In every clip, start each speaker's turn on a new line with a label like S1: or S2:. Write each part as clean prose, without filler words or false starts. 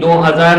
S1: 2000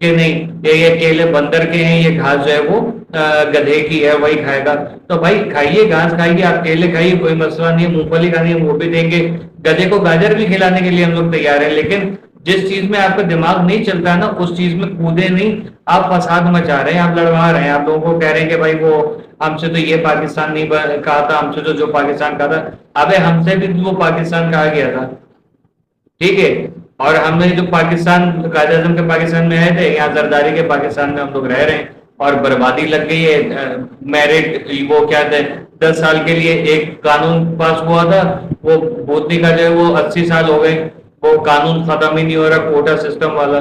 S1: کہ نہیں یہ کیلے بندر کے ہیں، یہ گھاس جو ہے وہ گدھے کی ہے، وہی کھائے گا. تو بھائی کھائیے، گھاس کھائیے، آپ کیلے کھائیے، کوئی مسئلہ نہیں ہے. مونگ پھلی کھانی ہے وہ بھی دیں گے، گدھے کو گاجر بھی کھلانے کے لیے ہم لوگ تیار ہیں. لیکن جس چیز میں آپ کا دماغ نہیں چلتا ہے نا، اس چیز میں کودے نہیں. آپ فساد مچا رہے ہیں، آپ لڑوا رہے ہیں، آپ لوگوں کو کہہ رہے ہیں کہ بھائی وہ ہم سے تو یہ پاکستان نہیں کہا تھا، ہم سے تو جو پاکستان کہا تھا. ابے ہم سے بھی وہ پاکستان کہا گیا تھا، ٹھیک ہے. اور ہم نے جو پاکستان قائد اعظم کے پاکستان میں آئے تھے، یہاں زرداری کے پاکستان میں ہم لوگ رہ رہے ہیں اور بربادی لگ گئی ہے. میرٹ وہ کیا تھے 10 سال کے لیے ایک قانون پاس ہوا تھا، وہ بودنی کا جو ہے وہ 80 سال ہو گئے، وہ قانون ختم ہی نہیں ہو رہا، کوٹا سسٹم والا.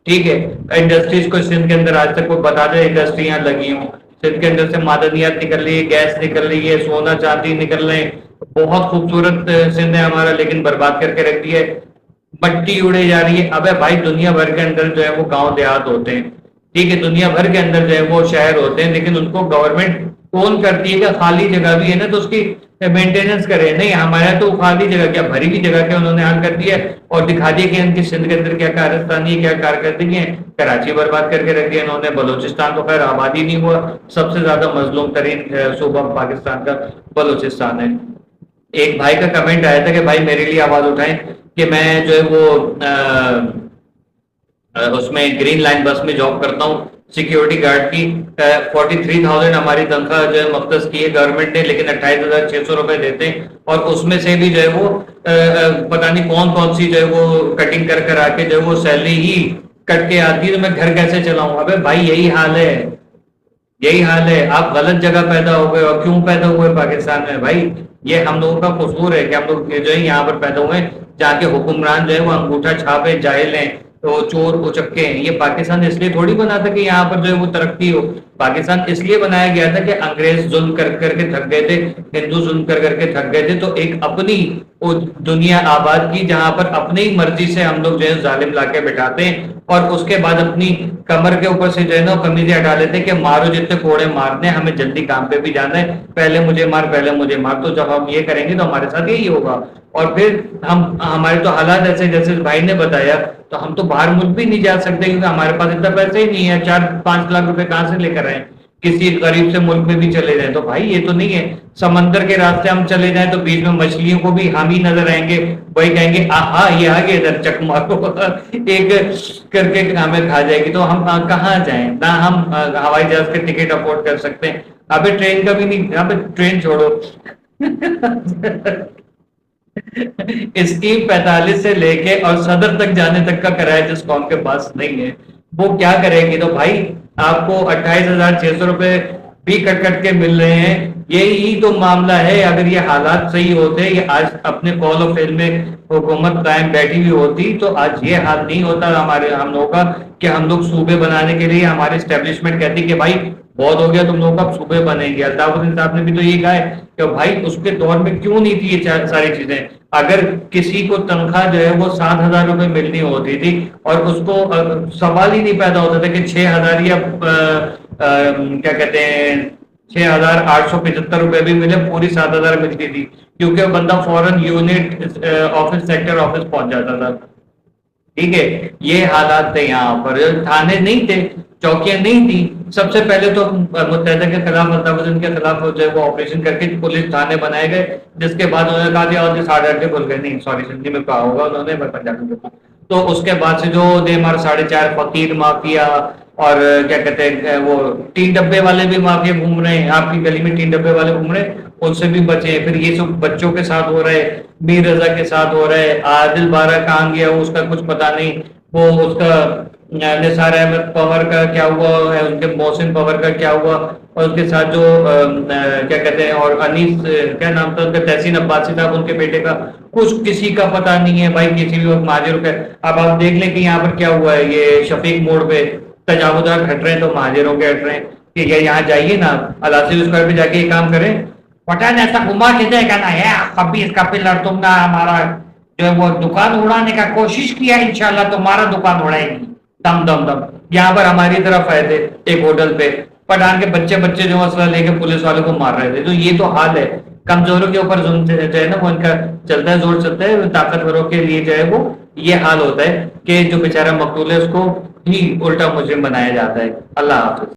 S1: ٹھیک ہے. انڈسٹریز کو سندھ کے اندر آج تک کوئی بتا دے انڈسٹریاں لگی ہوں. سندھ کے اندر سے معدنیات نکل رہی ہے، گیس نکل رہی ہے، سونا چاندی نکل رہے ہیں. بہت خوبصورت سندھ ہے ہمارا، لیکن برباد کر کے رکھ دیا ہے. مٹی اڑے جا رہی ہے. ابے بھائی دنیا بھر کے اندر جو ہے وہ گاؤں دیہات ہوتے ہیں، ٹھیک ہے، دنیا بھر کے اندر جو ہے وہ شہر ہوتے ہیں، لیکن ان کو گورنمنٹ کون کرتی ہے کہ خالی جگہ بھی ہے نا تو اس کی مینٹیننس کرے. نہیں، ہمارا تو خالی جگہ کیا بھری ہوئی جگہ کیا انہوں نے حل کر دیا ہے اور دکھا دیا کہ ان کی سندھ کے اندر کیا کارستانی ہے، کیا کارکردگی ہے. کراچی برباد کر کے رکھ دیا انہوں نے. بلوچستان تو خیر آبادی نہیں ہوا، سب سے زیادہ مظلوم ترین صوبہ پاکستان کا بلوچستان ہے. ایک بھائی کا کمنٹ آیا تھا کہ بھائی میرے لیے آواز اٹھائیں کہ میں جو ہے وہ اس میں گرین لائن بس میں جاب کرتا ہوں سیکیورٹی گارڈ کی. 43,000 ہماری تنخواہ جو ہے مختص کی ہے گورنمنٹ نے، لیکن 28,600 روپے دیتے ہیں اور اس میں سے بھی جو ہے وہ پتہ نہیں کون کون سی جو ہے وہ کٹنگ کر کر آ کے جو ہے وہ سیلری ہی کٹ کے آتی ہے. تو میں گھر کیسے چلاؤں؟ ابے بھائی یہی حال ہے، یہی حال ہے. آپ غلط جگہ پیدا ہو گئے. اور کیوں پیدا ہوئے پاکستان میں بھائی؟ یہ ہم لوگوں کا قصور ہے کہ ہم لوگ جو ہے یہاں پر پیدا ہوئے جہاں کے حکمران جو ہے وہ انگوٹھا چھاپے جاہل ہیں، تو چور اچکے ہیں. یہ پاکستان اس لیے تھوڑی بنا تھا کہ یہاں پر جو ہے وہ ترقی ہو. پاکستان اس لیے بنایا گیا تھا کہ انگریز ظلم کر کر کے تھک گئے تھے، ہندو ظلم کر کر کے تھک گئے تھے، تو ایک اپنی دنیا آباد کی جہاں پر اپنی ہی مرضی سے ہم لوگ جو ہے ظالم لا کے بٹھاتے ہیں اور اس کے بعد اپنی کمر کے اوپر سے جو ہے نا کمیزیں ہٹا لیتے کہ مارو جتنے کوڑے مارنے، ہمیں جلدی کام پہ بھی جانا ہے، پہلے مجھے مار پہلے مجھے مار. تو جب ہم یہ کریں گے تو ہمارے ساتھ یہی ہوگا. اور پھر ہمارے تو حالات ایسے جیسے بھائی نے بتایا، تو ہم تو باہر ملک بھی نہیں جا سکتے کیونکہ ہمارے پاس اتنا پیسے ہی نہیں ہے. 4-5 لاکھ روپے کہاں سے لے کر آئے؟ کسی غریب سے ملک میں بھی چلے جائیں تو بھائی یہ تو نہیں ہے. سمندر کے راستے ہم چلے جائیں تو بیچ میں مچھلیوں کو بھی ہم ہی نظر آئیں گے، وہی کہیں گے ہاں یہ آگے ادھر چک مارو ایک کر کے ہمیں کھا جائے گی. تو ہم کہاں جائیں؟ نہ ہم ہوائی جہاز کے ٹکٹ افورڈ کر سکتے ہیں. ابھی ٹرین کا بھی نہیں. ابھی ٹرین چھوڑو اسکیم 45 سے لے کے اور صدر تک جانے تک کا کرایہ جس قوم کے پاس نہیں ہے وہ کیا کرے گی؟ تو بھائی آپ کو 28,600 روپے بھی کٹ کٹ کے مل رہے ہیں. یہی تو معاملہ ہے. اگر یہ حالات صحیح ہوتے، یہ آج اپنے قول و فعل میں حکومت قائم بیٹھی ہوئی ہوتی تو آج یہ حال نہیں ہوتا ہم لوگوں کا کہ ہم لوگ صوبے بنانے کے لیے ہمارے اسٹیبلشمنٹ کہتی کہ بھائی بہت ہو گیا تم لوگوں کا، صوبے بنیں گے. الطاف الدین صاحب نے بھی تو یہ کہا ہے کہ بھائی اس کے دور میں کیوں نہیں تھی یہ ساری چیزیں. اگر کسی کو تنخواہ جو ہے وہ 7,000 روپے ملنی ہوتی تھی اور اس کو سوال ہی نہیں پیدا ہوتا تھا کہ 6,000 یا کیا کہتے ہیں 6,875 روپے بھی ملے، پوری 7,000 ملتی تھی کیونکہ بندہ فوراً یونٹ آفس سیکٹر آفس پہنچ جاتا تھا. ٹھیک ہے. یہ حالات تھے یہاں پر. تھانے نہیں تھے، چوکیاں نہیں تھی. سب سے پہلے تو متحدہ کے خلاف الطاف الدین کے خلاف جو ہے وہ آپریشن کر کے پولیس تھانے بنائے گئے، جس کے بعد انہوں نے کہا کہ 8:30 کھل گئے. نہیں سوری سندھی میں کہا ہوگا انہوں نے، میں پنجابی میں. تو اس کے بعد سے جو ہمارا 4.5 فقیر مافیا اور کیا کہتے ہیں وہ 3 ڈبے والے بھی مافیا گھوم رہے ہیں، آپ کی گلی میں 3 ڈبے والے گھوم رہے ہیں، ان سے بھی بچے. پھر یہ سب بچوں کے ساتھ ہو رہے، میر رضا کے ساتھ ہو رہے. عادل بارہ کہاں گیا اس کا کچھ پتا نہیں. وہ اس کا نثار احمد پور کا کیا ہوا ہے، ان کے محسن پور کا کیا ہوا، اور اس کے ساتھ جو کیا کہتے ہیں اور انیس کیا نام تھا ان کا، تحسین عباسی صاحب ان کے بیٹے کا، کچھ کسی کا پتہ نہیں ہے بھائی. کسی بھی وقت مہاجروں کا اب آپ دیکھ لیں کہ یہاں پر کیا ہوا ہے. یہ شفیق موڑ پہ تجاوزات ہٹ رہے ہیں تو مہاجروں کے ہٹ رہے ہیں کہ یہاں جائیے نا الاسف اسکوائر پہ جا کے یہ کام کریں. پتہ نہیں ایسا گھما کے دے گا نا ہے کبھی اس کا پلر تم نہ ہمارا جو ہے وہ دکان اڑانے کا کوشش کیا، انشاءاللہ تمہارا دکان اڑائے گی. دم دم دم. یہاں پر ہماری طرف آئے تھے ایک ہوٹل پہ، پٹھان کے بچے جو مسئلہ لے کے پولیس والوں کو مار رہے تھے. تو یہ تو حال ہے. کمزوروں کے اوپر ظلم جو ہے نا وہ ان کا چلتا ہے، زور چلتا ہے. طاقتوروں کے لیے جو ہے وہ یہ حال ہوتا ہے کہ جو بیچارہ مقتول ہے اس کو بھی الٹا مجرم بنایا جاتا ہے. اللہ حافظ.